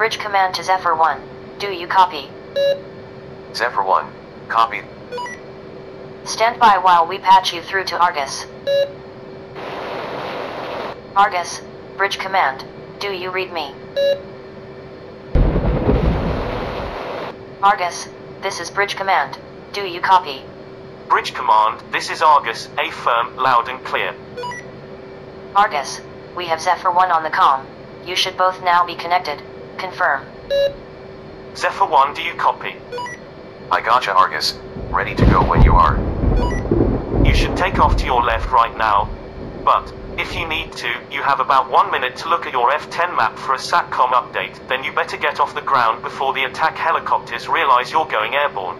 Bridge command to Zephyr 1. Do you copy? Zephyr 1. Copy. Stand by while we patch you through to Argus. Argus, Bridge command. Do you read me? Argus, this is Bridge command. Do you copy? Bridge command, this is Argus, affirm, loud and clear. Argus, we have Zephyr 1 on the comm. You should both now be connected. Confirm. Zephyr 1, do you copy? I gotcha, Argus. Ready to go when you are. You should take off to your left right now, but if you need to, you have about 1 minute to look at your F10 map for a SATCOM update, then you better get off the ground before the attack helicopters realize you're going airborne.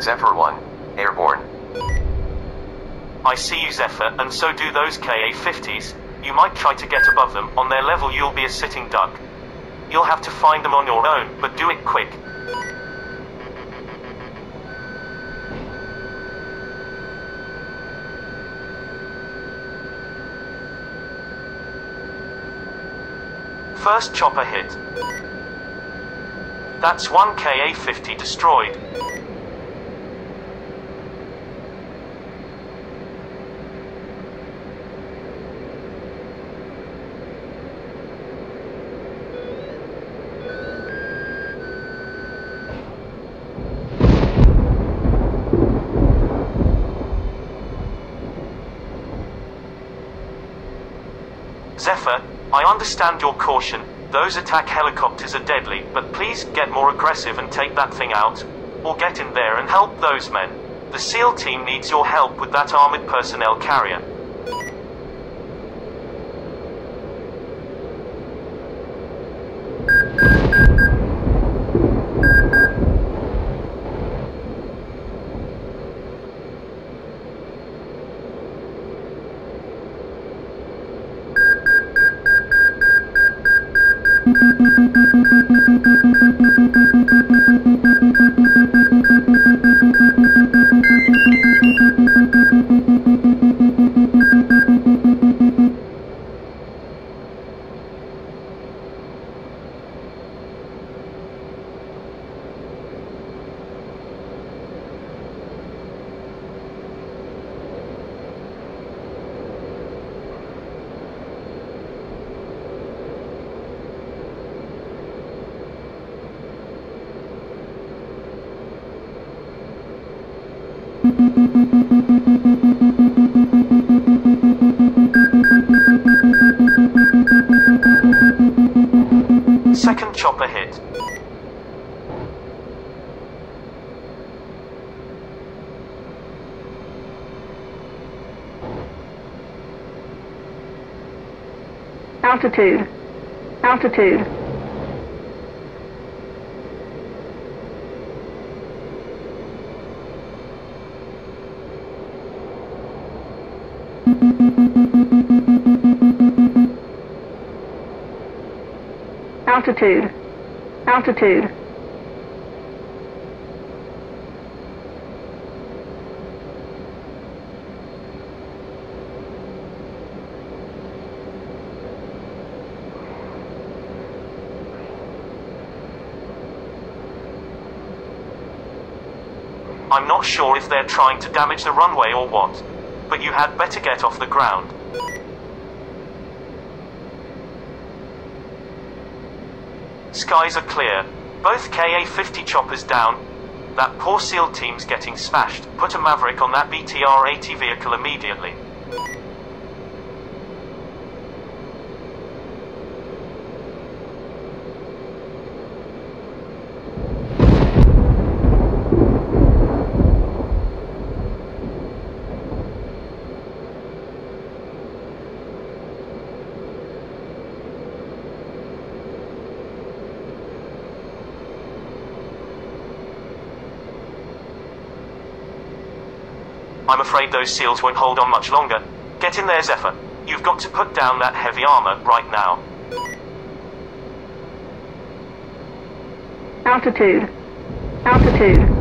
Zephyr 1. Airborne. I see you, Zephyr, and so do those KA-50s. You might try to get above them. On their level you'll be a sitting duck. You'll have to find them on your own, but do it quick. First chopper hit. That's one KA-50 destroyed. Zephyr, I understand your caution. Those attack helicopters are deadly, but please get more aggressive and take that thing out. Or get in there and help those men. The SEAL team needs your help with that armored personnel carrier. Second chopper hit. Altitude. Altitude. Altitude. Altitude. I'm not sure if they're trying to damage the runway or what, but you had better get off the ground. Skies are clear. Both KA-50 choppers down. That poor SEAL team's getting smashed. Put a Maverick on that BTR-80 vehicle immediately. I'm afraid those SEALs won't hold on much longer. Get in there, Zephyr. You've got to put down that heavy armor right now. Altitude. Altitude.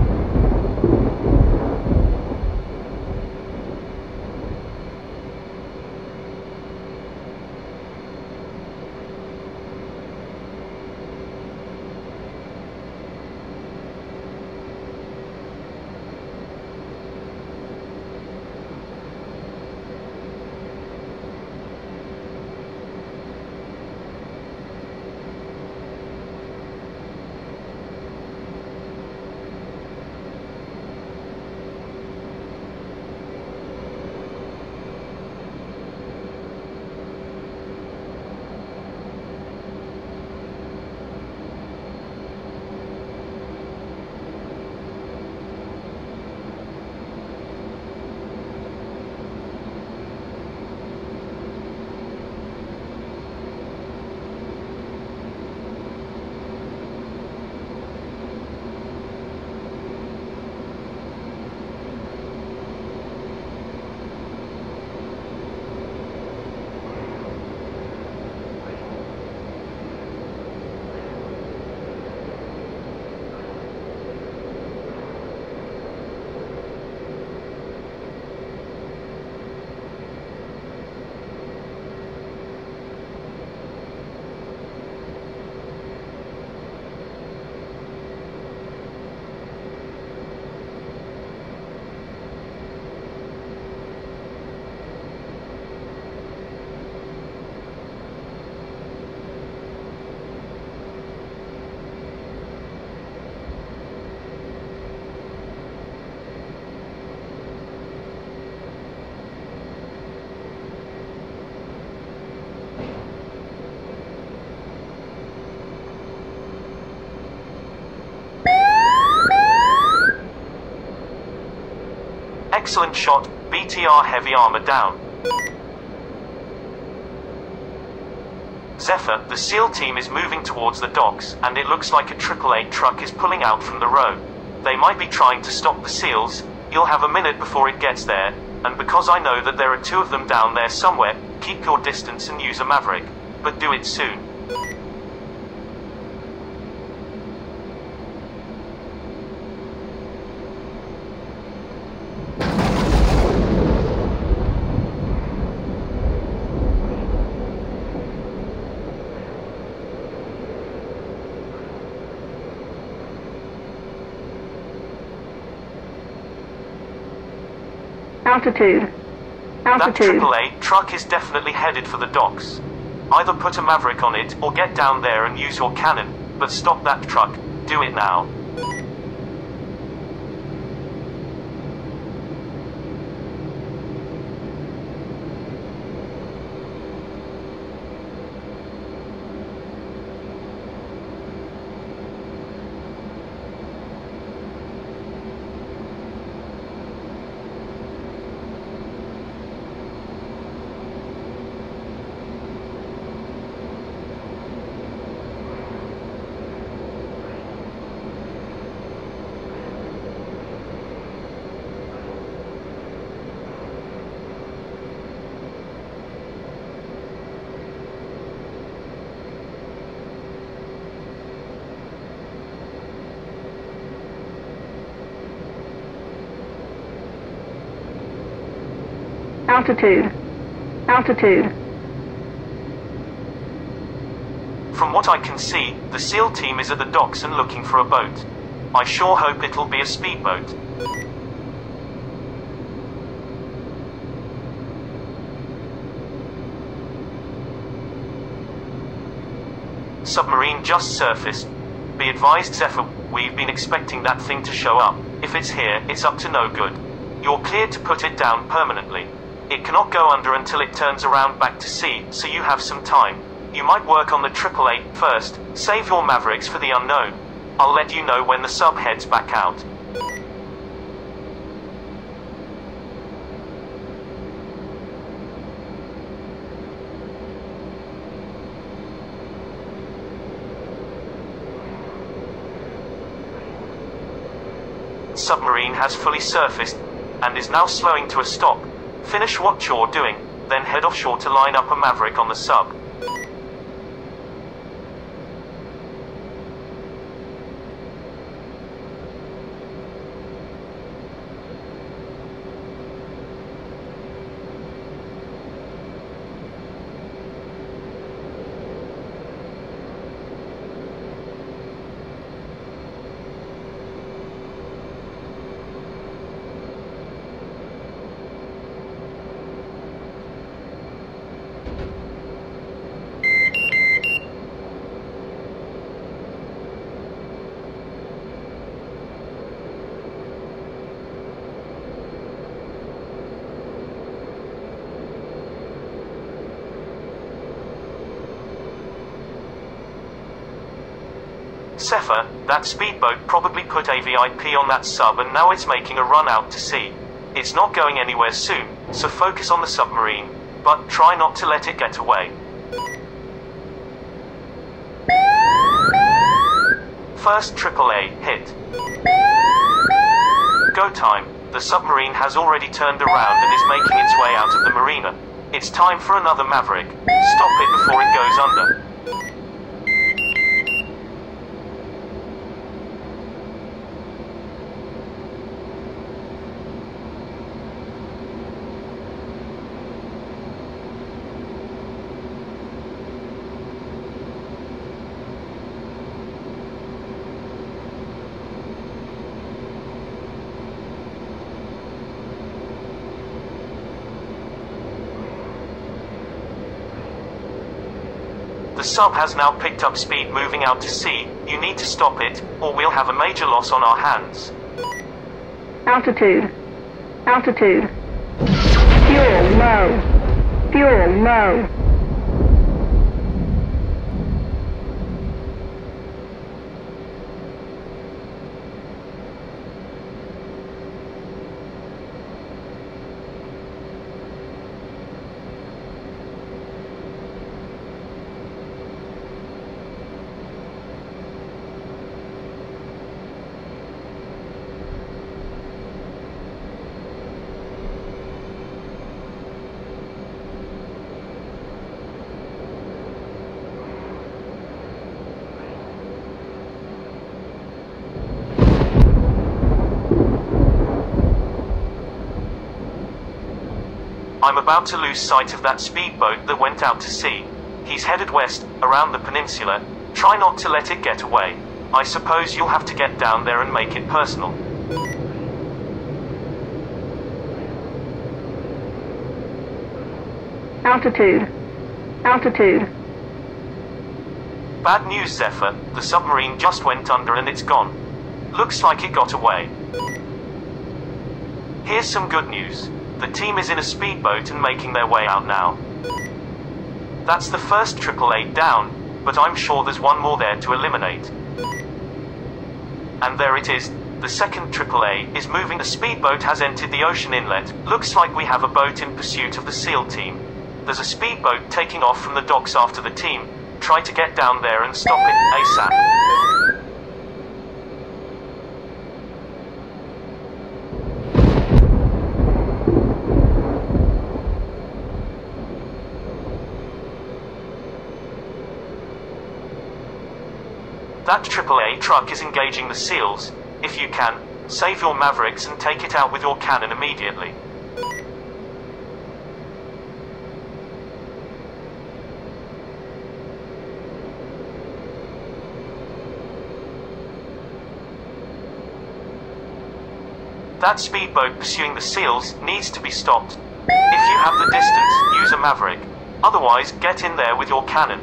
Excellent shot. BTR heavy armor down. Zephyr, the SEAL team is moving towards the docks, and it looks like a AAA truck is pulling out from the road. They might be trying to stop the SEALs. You'll have a minute before it gets there, and because I know that there are two of them down there somewhere, keep your distance and use a Maverick. But do it soon. Altitude. That Altitude. AAA truck is definitely headed for the docks. Either put a Maverick on it or get down there and use your cannon, but stop that truck. Do it now. Altitude. Altitude. From what I can see, the SEAL team is at the docks and looking for a boat. I sure hope it'll be a speedboat. Submarine just surfaced. Be advised, Zephyr, we've been expecting that thing to show up. If it's here, it's up to no good. You're cleared to put it down permanently. It cannot go under until it turns around back to sea, so you have some time. You might work on the AAA first, save your Mavericks for the unknown. I'll let you know when the sub heads back out. Submarine has fully surfaced. and is now slowing to a stop. Finish what you're doing, then head offshore to line up a Maverick on the sub. Zephyr, that speedboat probably put a VIP on that sub and now it's making a run out to sea. It's not going anywhere soon, so focus on the submarine, but try not to let it get away. First AAA hit. Go time. The submarine has already turned around and is making its way out of the marina. It's time for another Maverick. Stop it before it goes under. The sub has now picked up speed moving out to sea. You need to stop it, or we'll have a major loss on our hands. Altitude. Altitude. Fuel low. Fuel low. I'm about to lose sight of that speedboat that went out to sea. He's headed west, around the peninsula. Try not to let it get away. I suppose you'll have to get down there and make it personal. Altitude. Altitude. Bad news, Zephyr. The submarine just went under and it's gone. Looks like it got away. Here's some good news. The team is in a speedboat and making their way out now. That's the first AAA down, but I'm sure there's one more there to eliminate. And there it is. The second AAA is moving. The speedboat has entered the ocean inlet. Looks like we have a boat in pursuit of the SEAL team. There's a speedboat taking off from the docks after the team. Try to get down there and stop it ASAP. That AAA truck is engaging the SEALs. If you can, save your Mavericks and take it out with your cannon immediately. That speedboat pursuing the SEALs needs to be stopped. If you have the distance, use a Maverick. Otherwise, get in there with your cannon.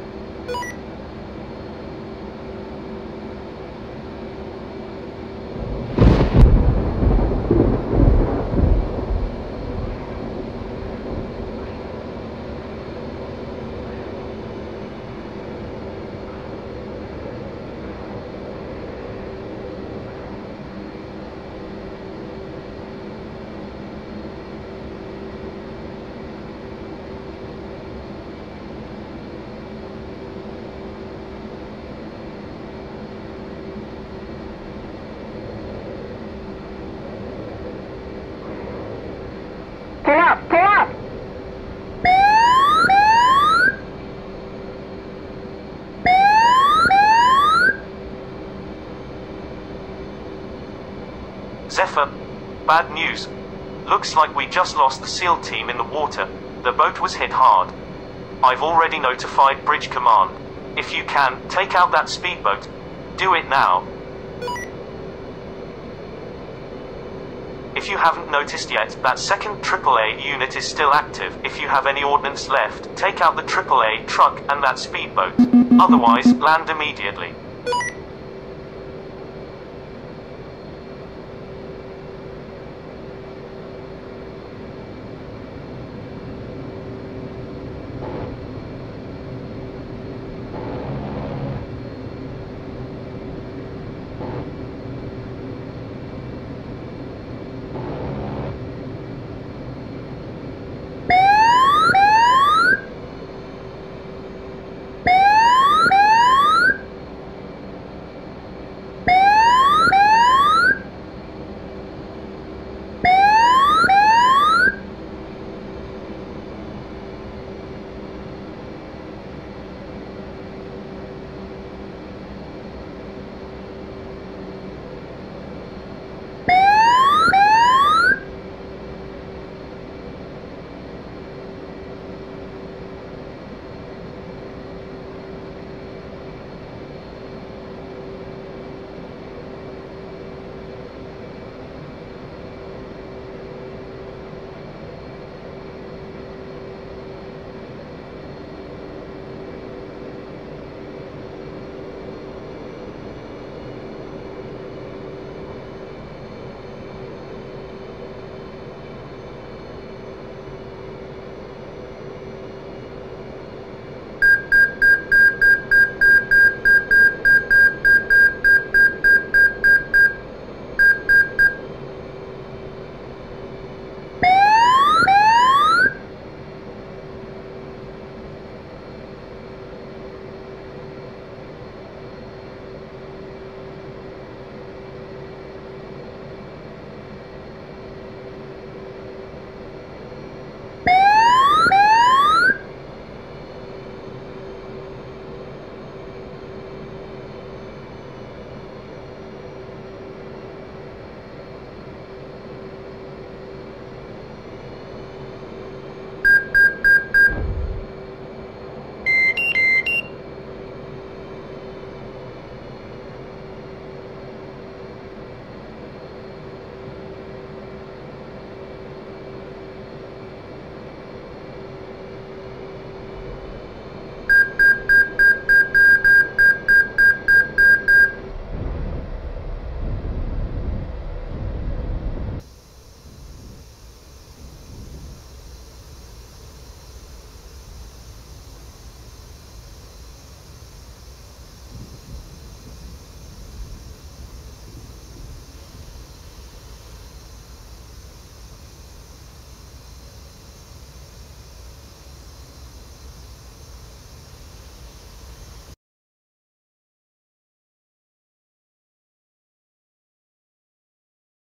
Zephyr, bad news. Looks like we just lost the SEAL team in the water. The boat was hit hard. I've already notified Bridge Command. If you can, take out that speedboat. Do it now. If you haven't noticed yet, that second AAA unit is still active. If you have any ordnance left, take out the AAA truck and that speedboat. Otherwise, land immediately.